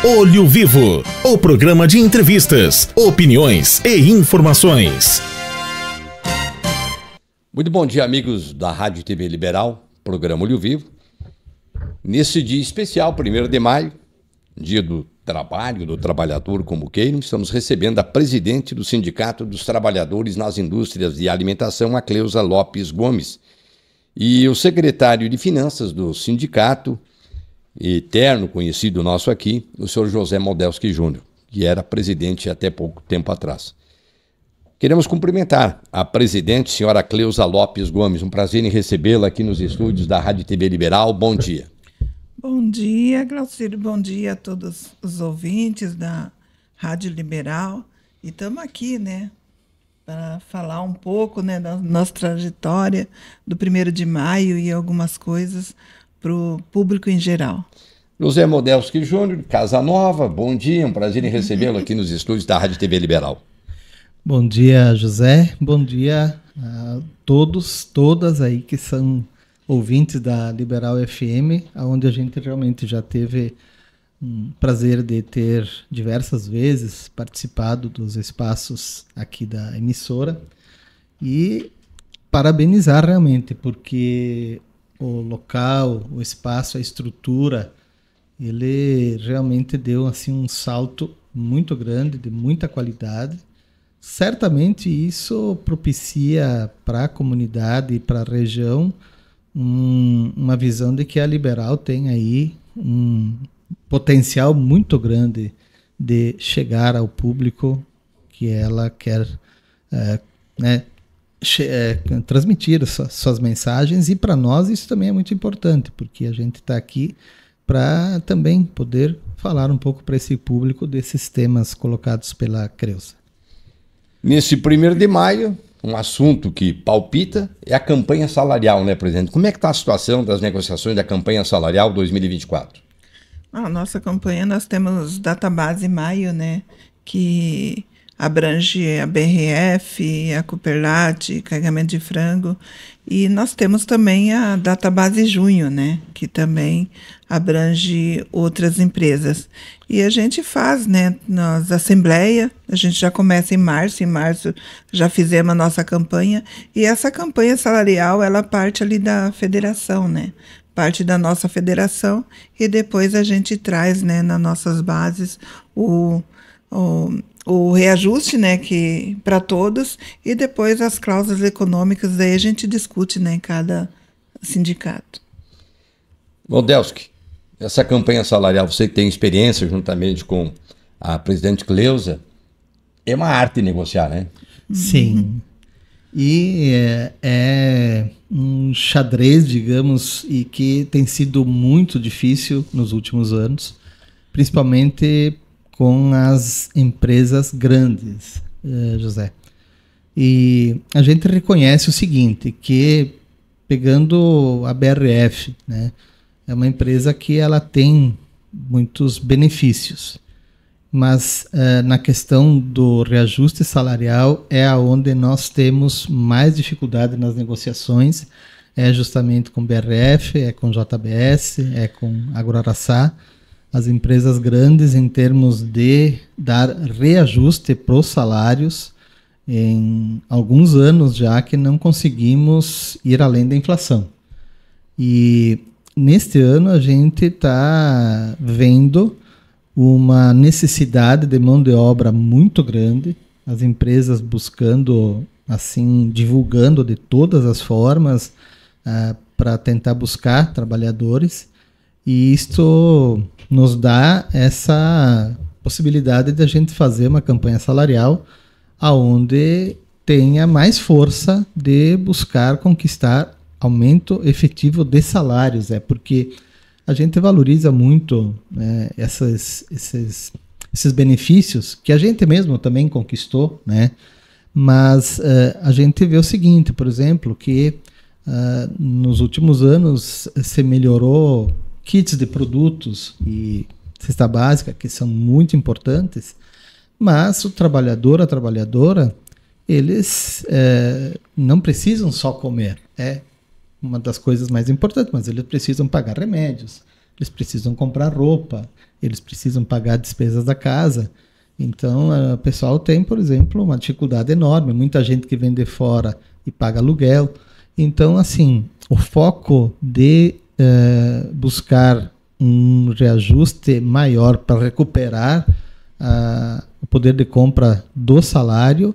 Olho Vivo, o programa de entrevistas, opiniões e informações. Muito bom dia, amigos da Rádio e TV Liberal, programa Olho Vivo. Nesse dia especial, 1º de maio, dia do trabalho, do trabalhador como queiram, estamos recebendo a presidente do Sindicato dos Trabalhadores nas Indústrias de Alimentação, a Cleusa Lopes Gomes, e o secretário de Finanças do sindicato, eterno conhecido nosso aqui, o senhor José Modelski Júnior, que era presidente até pouco tempo atrás. Queremos cumprimentar a presidente, senhora Cleusa Lopes Gomes. Um prazer em recebê-la aqui nos estúdios da Rádio TV Liberal. Bom dia. Bom dia, Glaucírio. Bom dia a todos os ouvintes da Rádio Liberal. E estamos aqui, para falar um pouco, da nossa trajetória do 1º de maio e algumas coisas para o público em geral. José Modelski Júnior, Casa Nova, bom dia, um prazer em recebê-lo aqui nos estúdios da Rádio TV Liberal. Bom dia, José, bom dia a todos, todas aí que são ouvintes da Liberal FM, onde a gente realmente já teve prazer de ter diversas vezes participado dos espaços aqui da emissora e parabenizar realmente, porque o local, o espaço, a estrutura, ele realmente deu assim um salto muito grande, de muita qualidade. Certamente isso propicia para a comunidade e para a região uma visão de que a Liberal tem aí um potencial muito grande de chegar ao público que ela quer transmitir suas mensagens, e para nós isso também é muito importante, porque a gente está aqui para também poder falar um pouco para esse público desses temas colocados pela Cleusa. Nesse 1º de maio, um assunto que palpita é a campanha salarial, né, presidente? Como é que está a situação das negociações da campanha salarial 2024? A nossa campanha, nós temos database maio, que abrange a BRF, a Cooperlat, carregamento de frango, e nós temos também a database junho, que também abrange outras empresas. E a gente faz, nas assembleia, a gente já começa em março já fizemos a nossa campanha, e essa campanha salarial, ela parte ali da federação, parte da nossa federação, e depois a gente traz, nas nossas bases, o reajuste, que para todos, e depois as cláusulas econômicas, aí a gente discute, em cada sindicato. Modelski, essa campanha salarial, você que tem experiência juntamente com a presidente Cleusa, é uma arte negociar, né? Sim. E é um xadrez, digamos, e que tem sido muito difícil nos últimos anos, principalmente com as empresas grandes, José. E a gente reconhece o seguinte, que pegando a BRF, é uma empresa que ela tem muitos benefícios, mas na questão do reajuste salarial é onde nós temos mais dificuldade nas negociações, é justamente com BRF, é com JBS, é com Agroaraçá, as empresas grandes, em termos de dar reajuste para os salários, em alguns anos já que não conseguimos ir além da inflação. E neste ano a gente está vendo uma necessidade de mão de obra muito grande, as empresas buscando, assim, divulgando de todas as formas para tentar buscar trabalhadores, e isto nos dá essa possibilidade de a gente fazer uma campanha salarial aonde tenha mais força de buscar conquistar aumento efetivo de salários, porque a gente valoriza muito esses benefícios que a gente mesmo também conquistou, mas a gente vê o seguinte, por exemplo, que nos últimos anos se melhorou kits de produtos e cesta básica, que são muito importantes, mas o trabalhador, a trabalhadora, eles não precisam só comer, uma das coisas mais importantes, mas eles precisam pagar remédios, eles precisam comprar roupa, eles precisam pagar despesas da casa. Então, o pessoal tem, por exemplo, uma dificuldade enorme. Muita gente que vem de fora e paga aluguel. Então, assim, o foco de buscar um reajuste maior para recuperar o poder de compra do salário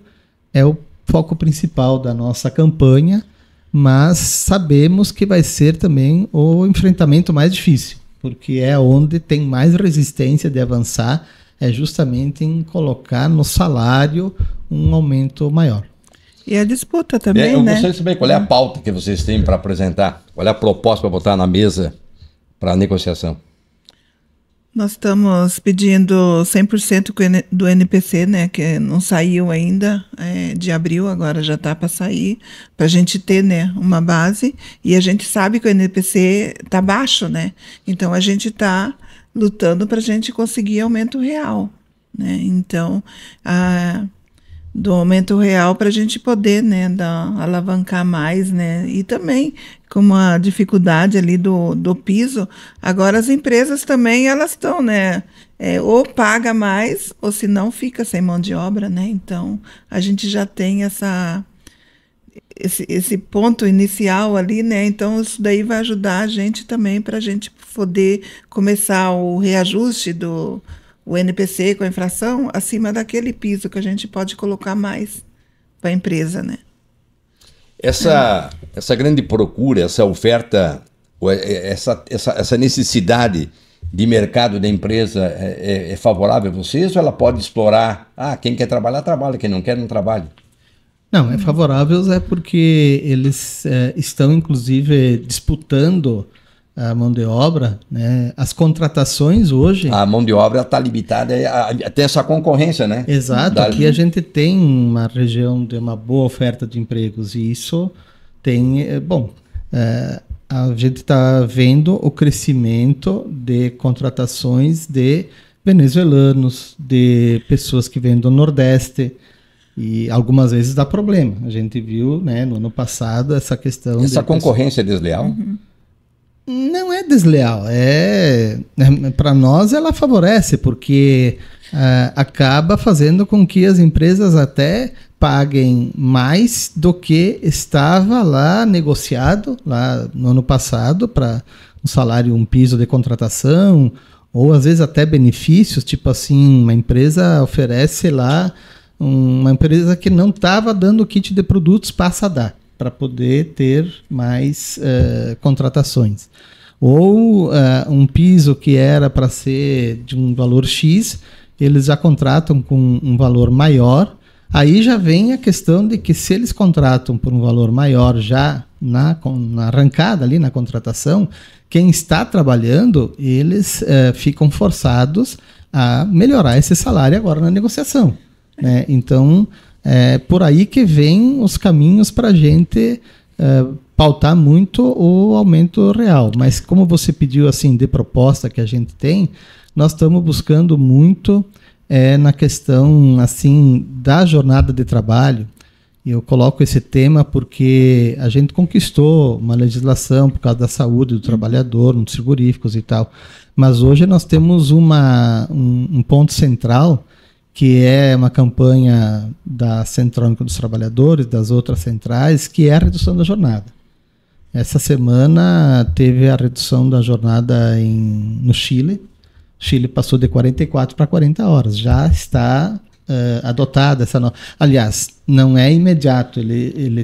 é o foco principal da nossa campanha, mas sabemos que vai ser também o enfrentamento mais difícil, porque é onde tem mais resistência de avançar, é justamente em colocar no salário um aumento maior. E a disputa também, eu né? gostaria de saber qual é a pauta que vocês têm para apresentar, qual é a proposta para botar na mesa para negociação. Nós estamos pedindo 100% do NPC, né, que não saiu ainda, de abril, agora já está para sair, para a gente ter, né, uma base, e a gente sabe que o NPC está baixo, né, então a gente está lutando para a gente conseguir aumento real, né, então do aumento real para a gente poder, né, alavancar mais, né, e também com a dificuldade ali do piso, agora as empresas também, elas estão, né, ou paga mais, ou se não fica sem mão de obra, né, então a gente já tem esse ponto inicial ali, né, então isso daí vai ajudar a gente também para a gente poder começar o reajuste o NPC com a inflação acima daquele piso que a gente pode colocar mais para a empresa, né? Essa grande procura, essa oferta, essa necessidade de mercado da empresa é favorável a vocês ou ela pode explorar? Quem quer trabalhar, trabalha, quem não quer, não trabalha. Não, é favorável porque eles estão, inclusive, disputando a mão de obra, né? As contratações hoje... A mão de obra está limitada, tem essa concorrência, né? Exato, aqui a gente tem uma região de uma boa oferta de empregos e isso tem... a gente está vendo o crescimento de contratações de venezuelanos, de pessoas que vêm do Nordeste, e algumas vezes dá problema. A gente viu, né, no ano passado essa questão... Essa concorrência é desleal? Uhum. Não é desleal, para nós ela favorece, porque acaba fazendo com que as empresas até paguem mais do que estava lá negociado lá no ano passado para um salário, um piso de contratação, ou às vezes até benefícios, tipo assim, uma empresa oferece lá, uma empresa que não estava dando kit de produtos passa a dar, para poder ter mais contratações. Ou um piso que era para ser de um valor X, eles já contratam com um valor maior. Aí já vem a questão de que se eles contratam por um valor maior já na arrancada, ali na contratação, quem está trabalhando, eles ficam forçados a melhorar esse salário agora na negociação, né? Então, por aí que vem os caminhos para a gente pautar muito o aumento real. Mas como você pediu assim de proposta que a gente tem, nós estamos buscando muito na questão assim da jornada de trabalho. E eu coloco esse tema porque a gente conquistou uma legislação por causa da saúde do trabalhador, nos frigoríficos e tal. Mas hoje nós temos um ponto central, que é uma campanha da Central Única dos Trabalhadores, das outras centrais, que é a redução da jornada. Essa semana teve a redução da jornada no Chile. O Chile passou de 44 para 40 horas. Já está adotada essa nova. Aliás, não é imediato. Ele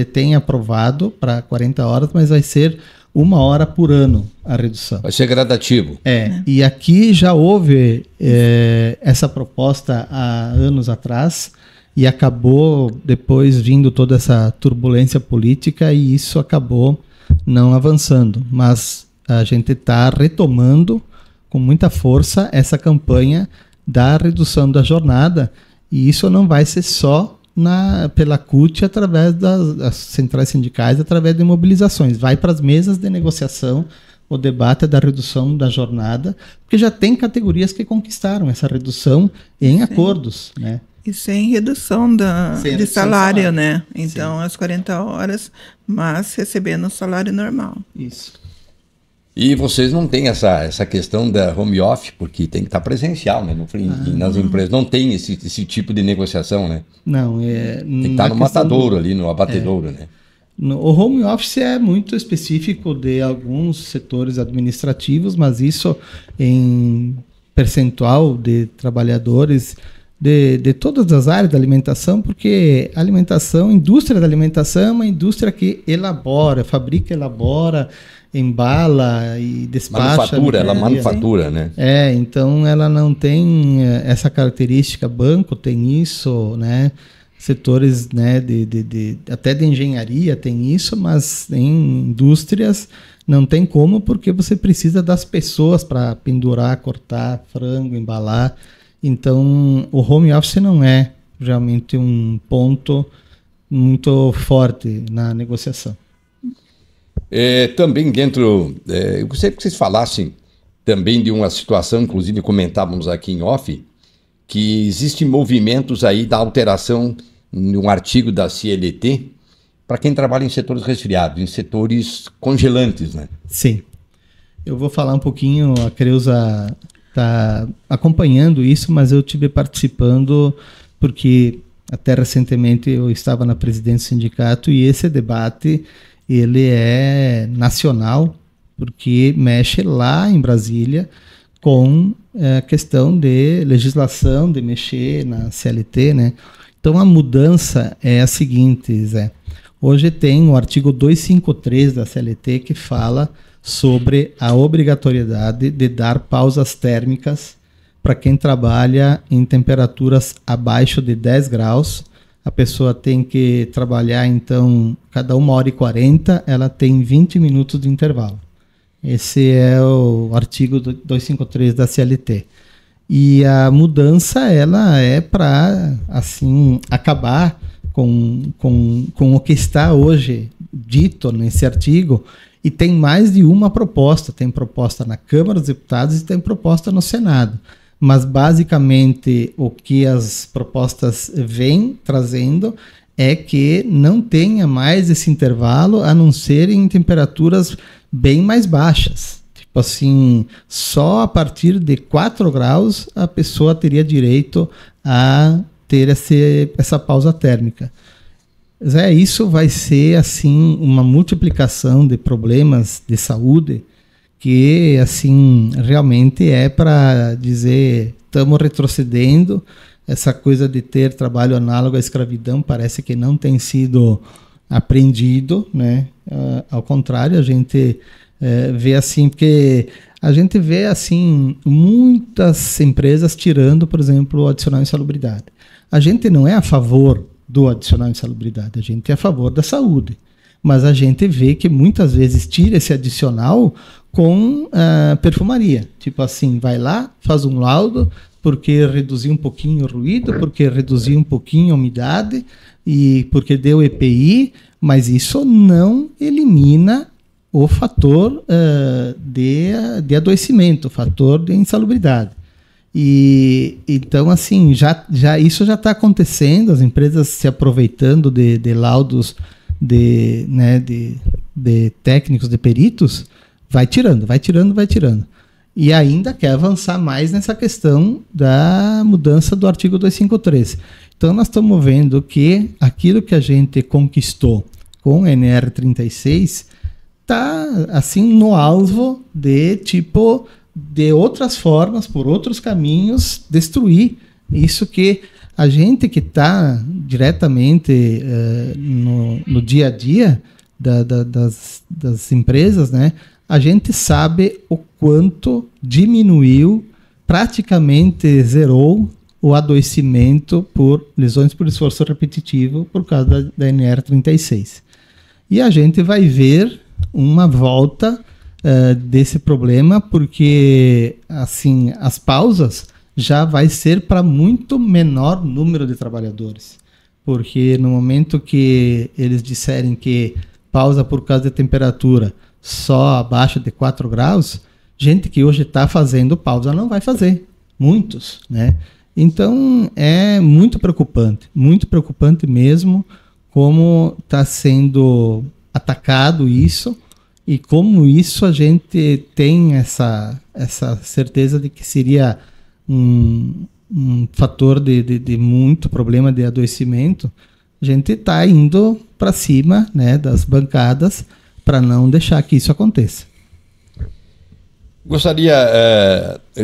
tem aprovado para 40 horas, mas vai ser 1 hora por ano a redução. Vai ser gradativo. E aqui já houve essa proposta há anos atrás e acabou depois vindo toda essa turbulência política e isso acabou não avançando. Mas a gente está retomando com muita força essa campanha da redução da jornada e isso não vai ser só pela CUT através das centrais sindicais, através de mobilizações. Vai para as mesas de negociação o debate da redução da jornada, porque já tem categorias que conquistaram essa redução em acordos, né? E sem redução de salário, né? Então, as 40 horas, mas recebendo o salário normal. Isso. E vocês não têm essa questão da home office, porque tem que estar presencial, né? E nas empresas não tem esse tipo de negociação, né? Não, tem que estar no matadouro ali, no abatedouro, né? O home office é muito específico de alguns setores administrativos, mas isso em percentual de trabalhadores de todas as áreas da alimentação, porque a indústria da alimentação é uma indústria que fabrica, elabora, embala e despacha. Ela manufatura, né? Então ela não tem essa característica. Banco tem isso, né? Setores, né, até de engenharia tem isso, mas em indústrias não tem como, porque você precisa das pessoas para pendurar, cortar frango, embalar. Então o home office não é realmente um ponto muito forte na negociação. Também eu gostaria que vocês falassem também de uma situação, inclusive comentávamos aqui em off, que existem movimentos aí da alteração num artigo da CLT para quem trabalha em setores resfriados, em setores congelantes, né? Sim. Eu vou falar um pouquinho, a Creuza está acompanhando isso, mas eu estive participando porque até recentemente eu estava na presidência do sindicato e esse debate ele é nacional, porque mexe lá em Brasília com a questão de legislação, de mexer na CLT, né? Então a mudança é a seguinte, Zé. Hoje tem o artigo 253 da CLT que fala sobre a obrigatoriedade de dar pausas térmicas para quem trabalha em temperaturas abaixo de 10 graus. A pessoa tem que trabalhar, então, cada 1h40, ela tem 20 minutos de intervalo. Esse é o artigo 253 da CLT. E a mudança, ela é para, assim, acabar com o que está hoje dito nesse artigo. E tem mais de uma proposta. Tem proposta na Câmara dos Deputados e tem proposta no Senado. Mas, basicamente, o que as propostas vêm trazendo é que não tenha mais esse intervalo, a não ser em temperaturas bem mais baixas. Tipo assim, só a partir de 4 graus a pessoa teria direito a ter essa pausa térmica. Isso vai ser assim uma multiplicação de problemas de saúde que assim realmente é para dizer estamos retrocedendo. Essa coisa de ter trabalho análogo à escravidão parece que não tem sido aprendido, né? Ao contrário, a gente vê assim, porque a gente vê assim muitas empresas tirando, por exemplo, o adicional insalubridade. A gente não é a favor do adicional insalubridade, a gente é a favor da saúde. Mas a gente vê que muitas vezes tira esse adicional com perfumaria. Tipo assim, vai lá, faz um laudo, porque reduziu um pouquinho o ruído, porque reduziu um pouquinho a umidade, e porque deu EPI, mas isso não elimina o fator de adoecimento, o fator de insalubridade. E então, assim, isso já está acontecendo, as empresas se aproveitando de laudos de técnicos, de peritos, vai tirando. E ainda quer avançar mais nessa questão da mudança do artigo 253. Então, nós estamos vendo que aquilo que a gente conquistou com a NR36 está, assim, no alvo de outras formas, por outros caminhos, destruir isso que a gente que está diretamente no dia a dia das empresas, né? A gente sabe o quanto diminuiu, praticamente zerou o adoecimento por lesões por esforço repetitivo por causa da NR36. E a gente vai ver uma volta desse problema, porque assim, as pausas já vai ser para muito menor número de trabalhadores. Porque no momento que eles disserem que pausa por causa da temperatura só abaixo de 4 graus, gente que hoje está fazendo pausa não vai fazer. Muitos, né? Então, é muito preocupante mesmo como está sendo atacado isso. e como isso a gente tem essa certeza de que seria um fator de muito problema de adoecimento, a gente está indo para cima, né, das bancadas para não deixar que isso aconteça. Gostaria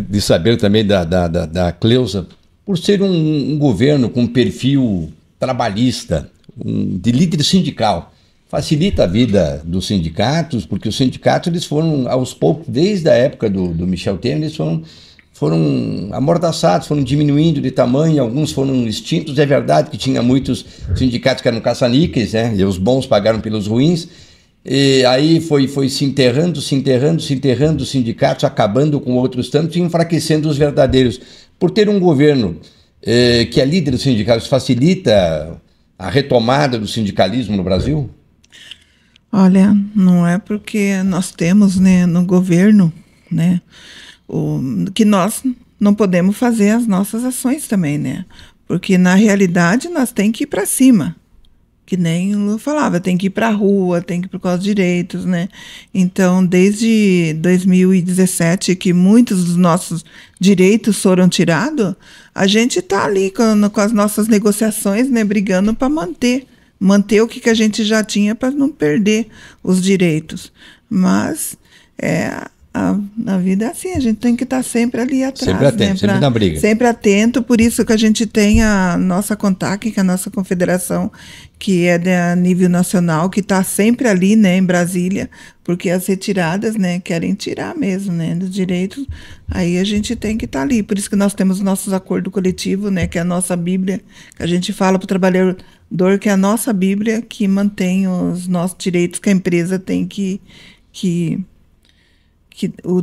de saber também da Cleusa, por ser um governo com perfil trabalhista, de líder sindical, facilita a vida dos sindicatos, porque os sindicatos eles foram, aos poucos, desde a época do Michel Temer, eles foram amordaçados, foram diminuindo de tamanho, alguns foram extintos. É verdade que tinha muitos sindicatos que eram caça-níqueis, né? E os bons pagaram pelos ruins. E aí foi se enterrando os sindicatos, acabando com outros tantos e enfraquecendo os verdadeiros. Por ter um governo que é líder dos sindicatos, facilita a retomada do sindicalismo no Brasil? Olha, não é porque nós temos, né, no governo, né, que nós não podemos fazer as nossas ações também, né? Porque na realidade nós temos que ir para cima. Que nem o Lu falava, tem que ir para a rua, tem que ir por causa dos direitos, né? Então, desde 2017, que muitos dos nossos direitos foram tirados, a gente está ali com as nossas negociações, né, brigando para manter o que a gente já tinha para não perder os direitos. Mas a vida é assim, a gente tem que estar sempre ali atrás. Sempre atento, né, sempre na briga. Sempre atento, por isso que a gente tem a nossa CONTAC, que é a nossa confederação, que é de nível nacional, que está sempre ali, né, em Brasília, porque as retiradas, né, querem tirar mesmo, né, dos direitos, aí a gente tem que estar ali. Por isso que nós temos nossos acordos coletivos, né, que é a nossa Bíblia, que a gente fala para o trabalhador que é a nossa Bíblia, que mantém os nossos direitos, que a empresa tem que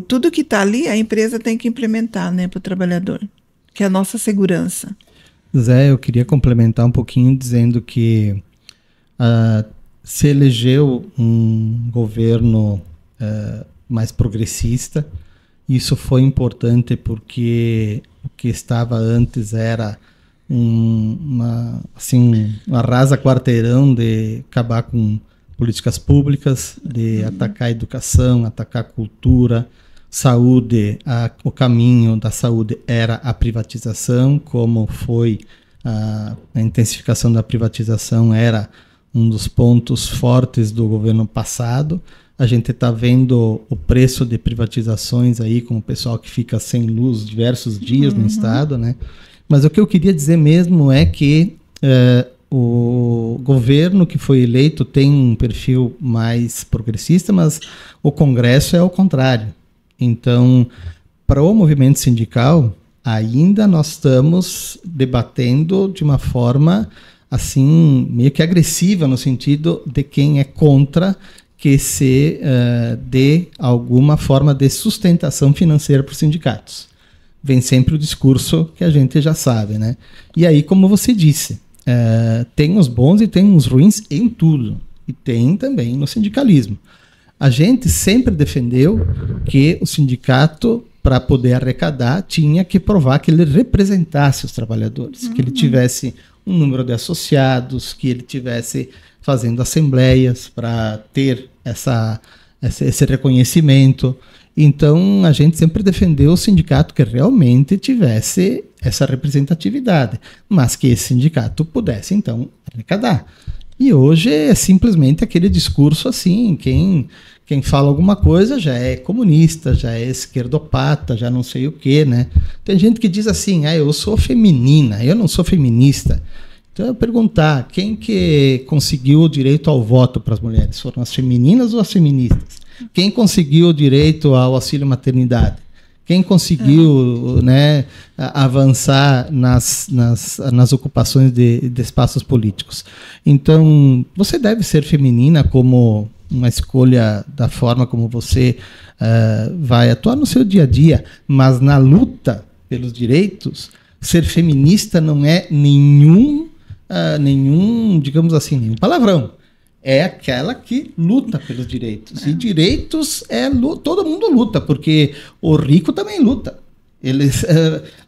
tudo que está ali, a empresa tem que implementar, né, para o trabalhador, que é a nossa segurança. Zé, eu queria complementar um pouquinho dizendo que se elegeu um governo mais progressista. Isso foi importante porque o que estava antes era uma rasa quarteirão de acabar com políticas públicas, de atacar a educação, atacar a cultura, saúde. O caminho da saúde era a privatização, como foi a intensificação da privatização, era um dos pontos fortes do governo passado. A gente está vendo o preço de privatizações aí, com o pessoal que fica sem luz diversos dias no estado, né? Mas o que eu queria dizer mesmo é que o governo que foi eleito tem um perfil mais progressista, mas o Congresso é o contrário. Então, para o movimento sindical, ainda nós estamos debatendo de uma forma assim, meio que agressiva, no sentido de quem é contra que se dê alguma forma de sustentação financeira para os sindicatos. Vem sempre o discurso que a gente já sabe, né? E aí, como você disse, tem os bons e tem os ruins em tudo. E tem também no sindicalismo. A gente sempre defendeu que o sindicato, para poder arrecadar, tinha que provar que ele representasse os trabalhadores, que ele tivesse um número de associados, que ele tivesse fazendo assembleias para ter esse reconhecimento. Então, a gente sempre defendeu o sindicato que realmente tivesse essa representatividade, mas que esse sindicato pudesse, então, arrecadar. E hoje é simplesmente aquele discurso assim, quem fala alguma coisa já é comunista, já é esquerdopata, já não sei o quê, né? Tem gente que diz assim, eu sou feminina, eu não sou feminista. Então eu perguntar, quem que conseguiu o direito ao voto para as mulheres? Foram as femininas ou as feministas? Quem conseguiu o direito ao auxílio maternidade? Quem conseguiu avançar nas ocupações de espaços políticos? Então, você deve ser feminina como uma escolha da forma como você vai atuar no seu dia a dia, mas na luta pelos direitos, ser feminista não é nenhum, digamos assim, nenhum palavrão. É aquela que luta pelos direitos. E direitos todo mundo luta, porque o rico também luta. Eles,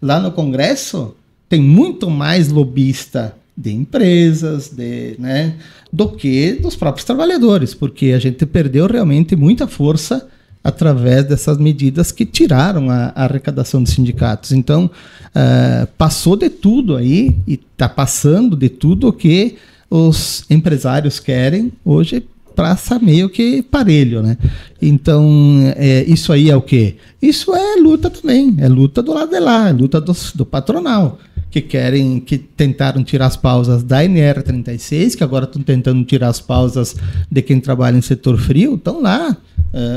lá no Congresso tem muito mais lobista de empresas, né, do que dos próprios trabalhadores, porque a gente perdeu realmente muita força através dessas medidas que tiraram a arrecadação dos sindicatos. Então, passou de tudo aí, e está passando de tudo o que os empresários querem hoje, praça meio que parelho, né? Então, isso aí é o quê? Isso é luta também, é luta do lado de lá, é luta do patronal, que tentaram tirar as pausas da NR36, que agora estão tentando tirar as pausas de quem trabalha em setor frio, estão lá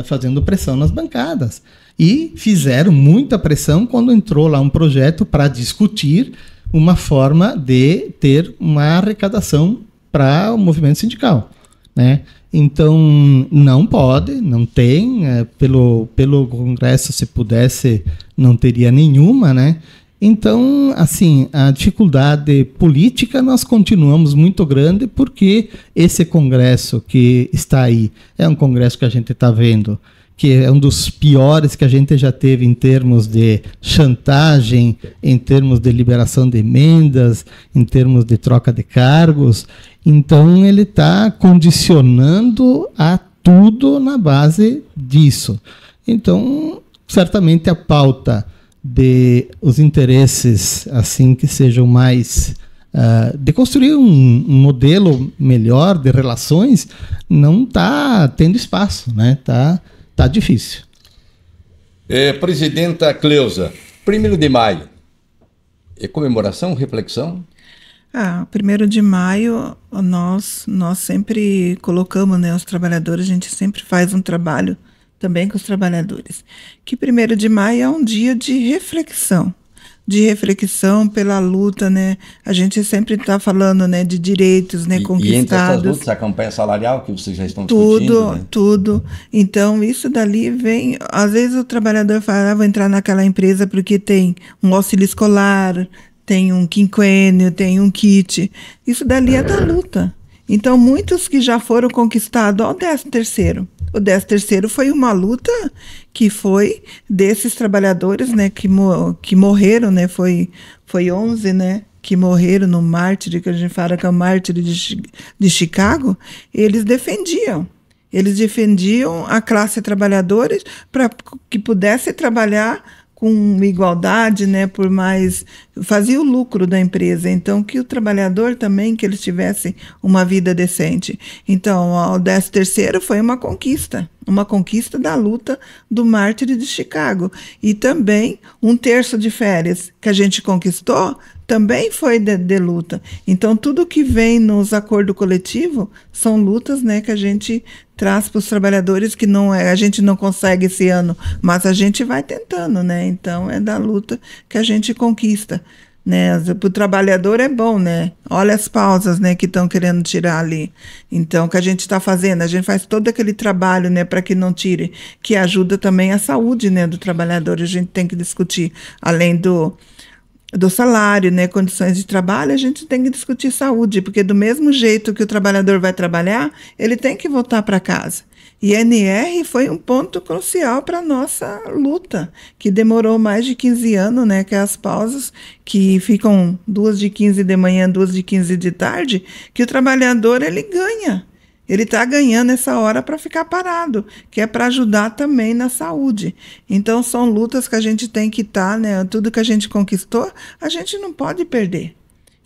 fazendo pressão nas bancadas. E fizeram muita pressão quando entrou lá um projeto para discutir uma forma de ter uma arrecadação para o movimento sindical, né? Então, não pode, não tem, pelo Congresso, se pudesse, não teria nenhuma, né? Então, assim, a dificuldade política nós continuamos muito grande, porque esse Congresso que está aí é um Congresso que a gente está vendo que é um dos piores que a gente já teve em termos de chantagem, em termos de liberação de emendas, em termos de troca de cargos. Então, ele está condicionando a tudo na base disso. Então, certamente a pauta de os interesses assim que sejam mais de construir um modelo melhor de relações não está tendo espaço, né? Tá difícil. Presidenta Cleusa, 1º de maio, é comemoração, reflexão? 1º de maio nós sempre colocamos, né, os trabalhadores, a gente sempre faz um trabalho também com os trabalhadores, que 1º de maio é um dia de reflexão pela luta, né? A gente sempre está falando, né, de direitos, né, conquistados. E entre essas lutas, a campanha salarial que vocês já estão discutindo, né? Tudo. Então, isso dali vem... Às vezes o trabalhador fala, vou entrar naquela empresa porque tem um auxílio escolar, tem um quinquênio, tem um kit. Isso dali é da luta. Então, muitos que já foram conquistados ao 13º. O 13º foi uma luta que foi desses trabalhadores, né, que morreram, né, foi 11, né, que morreram no mártir, que a gente fala que é o mártir de Chicago. Eles defendiam a classe trabalhadora para que pudesse trabalhar com igualdade, né, por mais, fazia o lucro da empresa, então que o trabalhador também, que eles tivessem uma vida decente. Então, o 13º foi uma conquista da luta do mártir de Chicago. E também 1/3 de férias que a gente conquistou também foi de luta. Então, tudo que vem nos acordos coletivos são lutas, né, que a gente traz para os trabalhadores, que a gente não consegue esse ano, mas a gente vai tentando, né? Então, é da luta que a gente conquista, né? Para o trabalhador é bom, né? Olha as pausas, né, que estão querendo tirar ali. Então, o que a gente está fazendo? A gente faz todo aquele trabalho, né, para que não tire, que ajuda também a saúde, né, do trabalhador. A gente tem que discutir, além do salário, né, condições de trabalho, a gente tem que discutir saúde, porque do mesmo jeito que o trabalhador vai trabalhar, ele tem que voltar para casa. E NR foi um ponto crucial para a nossa luta, que demorou mais de 15 anos, né, que é as pausas, que ficam 2 de 15 de manhã, 2 de 15 de tarde, que o trabalhador, ele ganha. Ele está ganhando essa hora para ficar parado, que é para ajudar também na saúde. Então, são lutas que a gente tem que estar, né? Tudo que a gente conquistou, a gente não pode perder.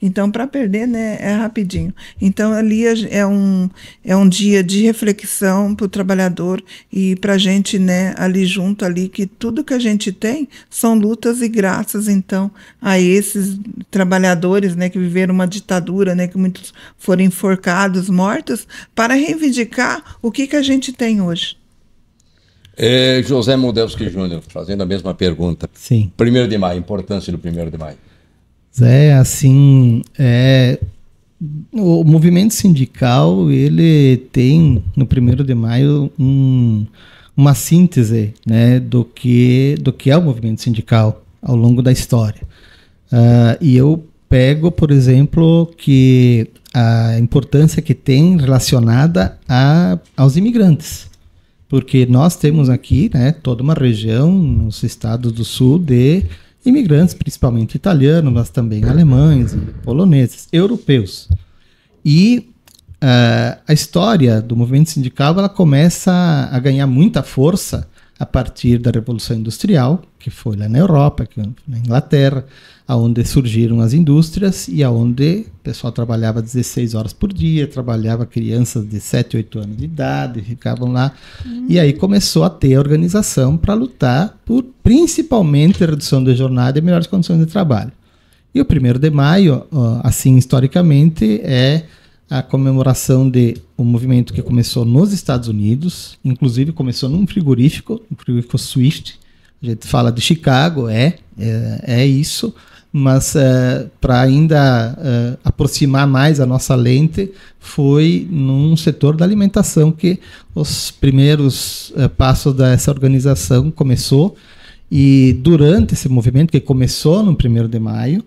Então, para perder, né, é rapidinho. Então, ali é um dia de reflexão para o trabalhador e para a gente, né, ali junto, ali, que tudo que a gente tem são lutas e graças, então, a esses trabalhadores, né, que viveram uma ditadura, né, que muitos foram enforcados, mortos, para reivindicar o que a gente tem hoje. José Modelski Júnior, fazendo a mesma pergunta. Sim. 1º de maio, importância do 1º de maio. Assim, o movimento sindical, ele tem, no 1º de maio, uma síntese, né, do que é o movimento sindical ao longo da história. E eu pego, por exemplo, que a importância que tem relacionada aos imigrantes. Porque nós temos aqui, né, toda uma região nos estados do sul de imigrantes, principalmente italianos, mas também alemães, poloneses, europeus. E a história do movimento sindical ela começa a ganhar muita força a partir da Revolução Industrial, que foi lá na Europa, na Inglaterra, onde surgiram as indústrias e onde o pessoal trabalhava 16 horas por dia, trabalhava crianças de 7, 8 anos de idade, ficavam lá. E aí começou a ter organização para lutar por, principalmente, redução da jornada e melhores condições de trabalho. E o 1º de maio, assim, historicamente, é a comemoração de um movimento que começou nos Estados Unidos, inclusive começou num frigorífico Swift. A gente fala de Chicago, é isso, mas para ainda aproximar mais a nossa lente, foi num setor da alimentação que os primeiros passos dessa organização começou. E durante esse movimento, que começou no 1º de maio,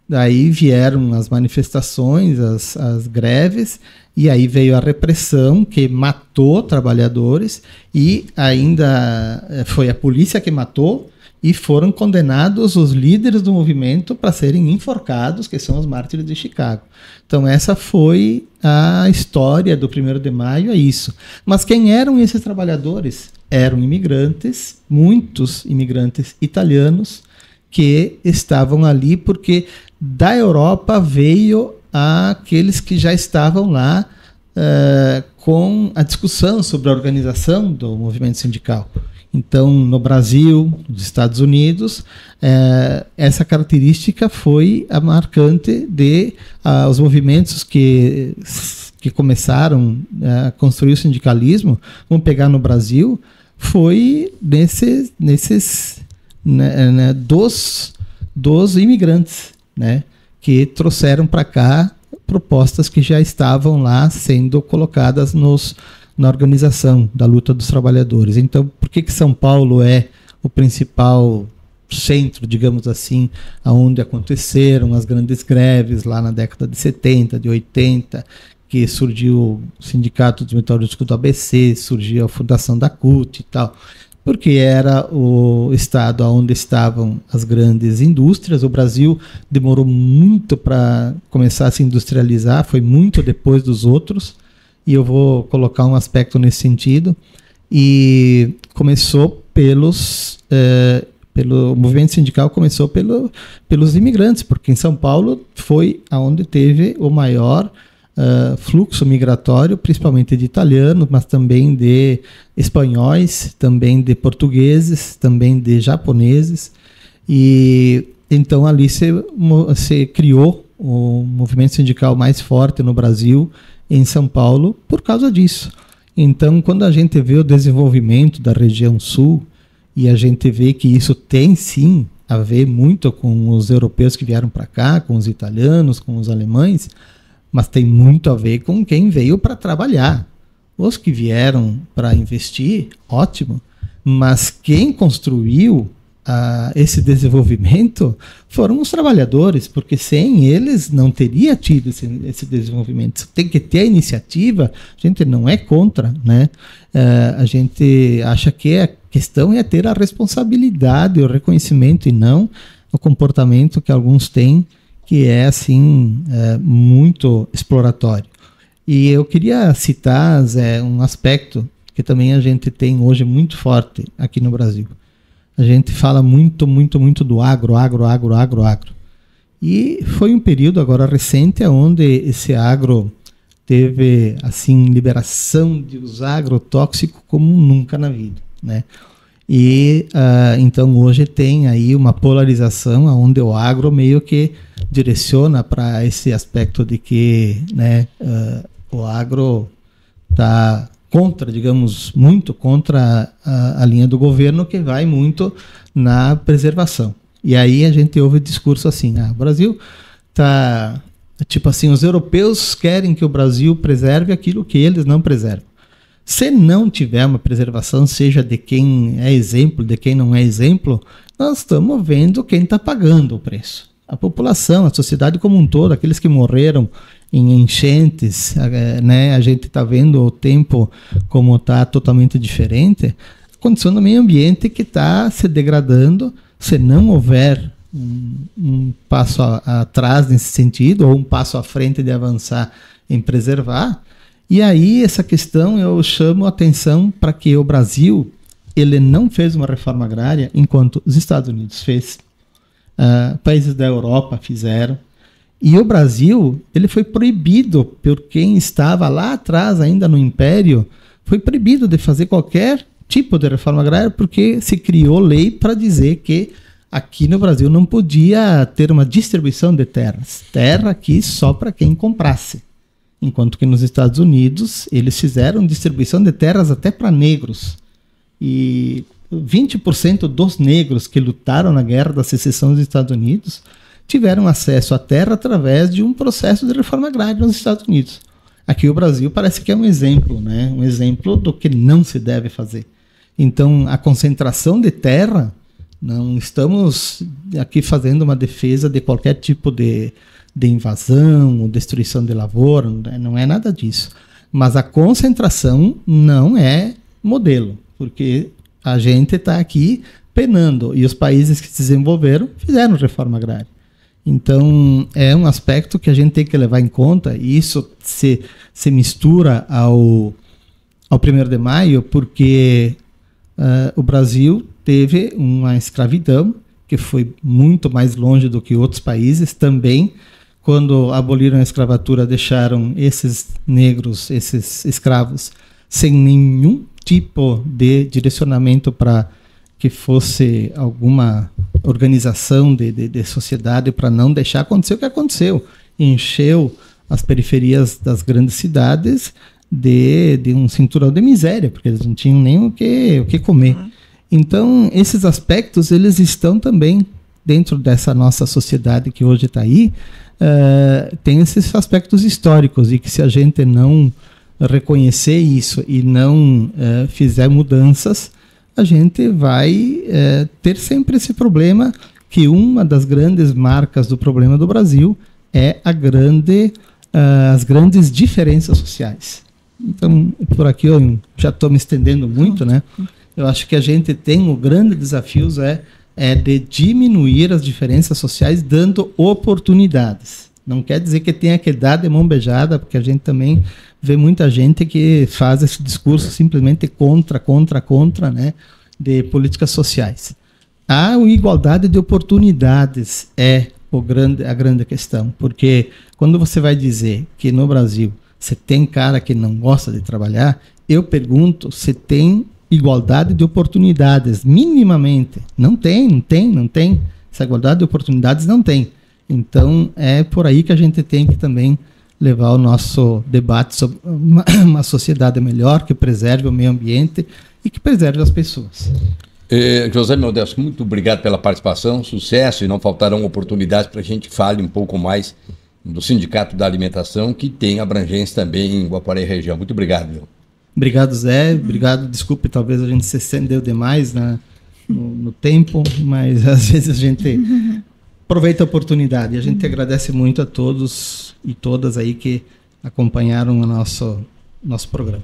daí vieram as manifestações, as greves, e aí veio a repressão que matou trabalhadores, e ainda foi a polícia que matou, e foram condenados os líderes do movimento para serem enforcados, que são os mártires de Chicago. Então essa foi a história do 1º de maio, é isso. Mas quem eram esses trabalhadores? Eram imigrantes, muitos imigrantes italianos, que estavam ali porque da Europa veio aqueles que já estavam lá com a discussão sobre a organização do movimento sindical. Então, no Brasil, nos Estados Unidos, essa característica foi a marcante de os movimentos que começaram a construir o sindicalismo. Vamos pegar no Brasil, foi dos imigrantes, né, que trouxeram para cá propostas que já estavam lá sendo colocadas na organização da luta dos trabalhadores. Então, por que São Paulo é o principal centro, digamos assim, onde aconteceram as grandes greves lá na década de 70, de 80, que surgiu o Sindicato dos Metalúrgicos do ABC, surgiu a fundação da CUT e tal, porque era o estado onde estavam as grandes indústrias. O Brasil demorou muito para começar a se industrializar, foi muito depois dos outros, e eu vou colocar um aspecto nesse sentido. E começou o movimento sindical começou pelos imigrantes, porque em São Paulo foi onde teve o maior fluxo migratório, principalmente de italianos, mas também de espanhóis, também de portugueses, também de japoneses. E então ali se criou o movimento sindical mais forte no Brasil, em São Paulo, por causa disso. Então, quando a gente vê o desenvolvimento da região sul, e a gente vê que isso tem sim a ver muito com os europeus que vieram para cá, com os italianos, com os alemães, mas tem muito a ver com quem veio para trabalhar. Os que vieram para investir, ótimo, mas quem construiu esse desenvolvimento foram os trabalhadores, porque sem eles não teria tido esse desenvolvimento. Tem que ter a iniciativa, a gente não é contra, né? A gente acha que a questão é ter a responsabilidade, o reconhecimento, e não o comportamento que alguns têm, que é assim muito exploratório. E eu queria citar, Zé, um aspecto que também a gente tem hoje muito forte aqui no Brasil. A gente fala muito do agro. E foi um período agora recente onde esse agro teve assim liberação de usar agrotóxico como nunca na vida, né? E então hoje tem aí uma polarização onde o agro meio que direciona para esse aspecto de que, né, o agro está contra, digamos, muito contra a linha do governo, que vai muito na preservação. E aí a gente ouve discurso assim, o Brasil está, tipo assim, os europeus querem que o Brasil preserve aquilo que eles não preservam. Se não tiver uma preservação, seja de quem é exemplo, de quem não é exemplo, nós estamos vendo quem está pagando o preço. A população, a sociedade como um todo, aqueles que morreram em enchentes, né? A gente está vendo o tempo como está totalmente diferente, a condição do meio ambiente que está se degradando. Se não houver um passo atrás nesse sentido, ou um passo à frente de avançar em preservar. E aí essa questão eu chamo a atenção para que o Brasil ele não fez uma reforma agrária enquanto os Estados Unidos fez, países da Europa fizeram. E o Brasil, ele foi proibido por quem estava lá atrás, ainda no Império, foi proibido de fazer qualquer tipo de reforma agrária, porque se criou lei para dizer que aqui no Brasil não podia ter uma distribuição de terras. Terra aqui só para quem comprasse. Enquanto que nos Estados Unidos, eles fizeram distribuição de terras até para negros. E 20% dos negros que lutaram na Guerra da Secessão dos Estados Unidos tiveram acesso à terra através de um processo de reforma agrária nos Estados Unidos. Aqui o Brasil parece que é um exemplo, né? Um exemplo do que não se deve fazer. Então, a concentração de terra, não estamos aqui fazendo uma defesa de qualquer tipo de invasão ou destruição de lavoura, não é nada disso. Mas a concentração não é modelo, porque a gente está aqui penando, e os países que se desenvolveram fizeram reforma agrária. Então, é um aspecto que a gente tem que levar em conta, e isso se mistura ao 1º de maio, porque o Brasil teve uma escravidão que foi muito mais longe do que outros países também. Quando aboliram a escravatura, deixaram esses negros, esses escravos, sem nenhum tipo de direcionamento para que fosse alguma organização de sociedade, para não deixar acontecer o que aconteceu. Encheu as periferias das grandes cidades de um cinturão de miséria, porque eles não tinham nem o que comer. Então, esses aspectos, eles estão também dentro dessa nossa sociedade que hoje está aí, tem esses aspectos históricos, e que se a gente não reconhecer isso e não fizer mudanças, a gente vai ter sempre esse problema, que uma das grandes marcas do problema do Brasil é as grandes diferenças sociais. Então, por aqui eu já estou me estendendo muito, né? Eu acho que a gente tem o grande desafio é de diminuir as diferenças sociais dando oportunidades. Não quer dizer que tenha que dar de mão beijada, porque a gente também vê muita gente que faz esse discurso simplesmente contra, né, de políticas sociais. A igualdade de oportunidades é a grande questão, porque quando você vai dizer que no Brasil você tem cara que não gosta de trabalhar, eu pergunto se tem igualdade de oportunidades, minimamente. Não tem. Essa igualdade de oportunidades não tem. Então, é por aí que a gente tem que também levar o nosso debate sobre uma sociedade melhor, que preserve o meio ambiente e que preserve as pessoas. José Modesto, muito obrigado pela participação, sucesso, e não faltarão oportunidades para a gente fale um pouco mais do Sindicato da Alimentação, que tem abrangência também em Guaporé e região. Muito obrigado, viu? Obrigado, Zé. Obrigado. Desculpe, talvez a gente se estendeu demais no tempo, mas às vezes a gente aproveita a oportunidade. E a gente agradece muito a todos e todas aí que acompanharam o nosso programa.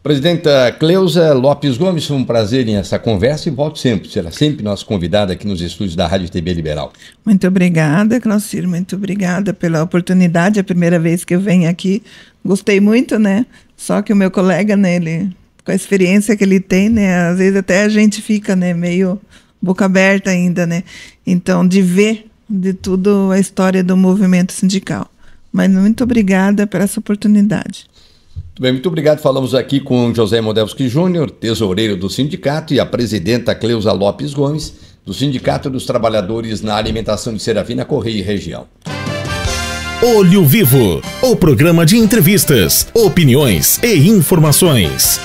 Presidenta Cleusa Lopes Gomes, foi um prazer nessa conversa, e volte sempre. Será sempre nossa convidada aqui nos estúdios da Rádio TV Liberal. Muito obrigada, Claucir. Muito obrigada pela oportunidade. É a primeira vez que eu venho aqui. Gostei muito, né? Só que o meu colega, né, ele, com a experiência que ele tem, né, às vezes até a gente fica, né, meio boca aberta ainda, né? Então, de ver de tudo a história do movimento sindical. Mas muito obrigada por essa oportunidade. Bem, muito obrigado. Falamos aqui com José Modelski Júnior, tesoureiro do sindicato, e a presidenta Cleusa Lopes Gomes, do Sindicato dos Trabalhadores na Alimentação de Serafina, Correia e Região. Olho Vivo, o programa de entrevistas, opiniões e informações.